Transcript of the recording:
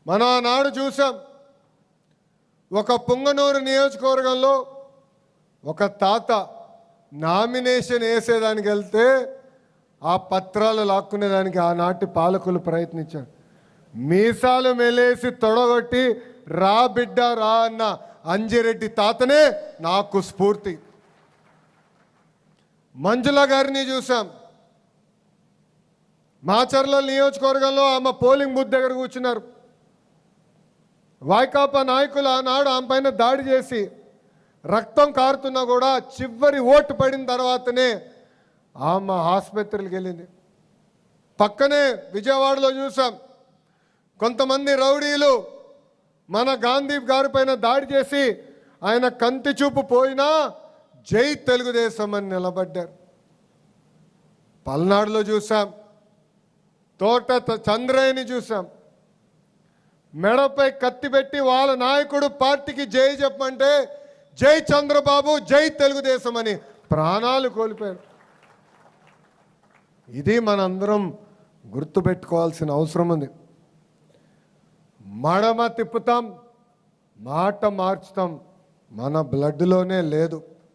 మనం ఆనాడు చూసాం, ఒక పుంగనూరు నియోజకవర్గంలో ఒక తాత నామినేషన్ వేసేదానికి వెళ్తే ఆ పత్రాలు లాక్కునేదానికి ఆనాటి పాలకులు ప్రయత్నించారు. మీసాలు మెలేసి తొడగొట్టి రా బిడ్డ రా అన్న అంజిరెడ్డి తాతనే నాకు స్ఫూర్తి. మంజుల గారిని చూసాం, మాచర్ల నియోజకవర్గంలో ఆమె పోలింగ్ బూత్ దగ్గర కూర్చున్నారు. వైకాపా నాయకులు ఆనాడు ఆమె పైన దాడి చేసి రక్తం కారుతున్నా కూడా చివరి ఓటు పడిన తర్వాతనే ఆమె ఆసుపత్రికి వెళ్ళింది. పక్కనే విజయవాడలో చూసాం, కొంతమంది రౌడీలు మన గాంధీ గారి పైన దాడి చేసి ఆయన కంటి చూపు పోయినా జై తెలుగుదేశం అని నిలబడ్డారు. పల్నాడులో చూసాం, తోట చంద్రయ్యని చూసాం, మెడపై కత్తి పెట్టి వాళ్ళ నాయకుడు పార్టీకి జై చెప్పమంటే జై చంద్రబాబు జై తెలుగుదేశం అని ప్రాణాలు కోల్పోయారు. ఇది మనందరం గుర్తుపెట్టుకోవాల్సిన అవసరం ఉంది. మడమ తిప్పుతాం, మాట మార్చుతాం, మన బ్లడ్లోనే లేదు.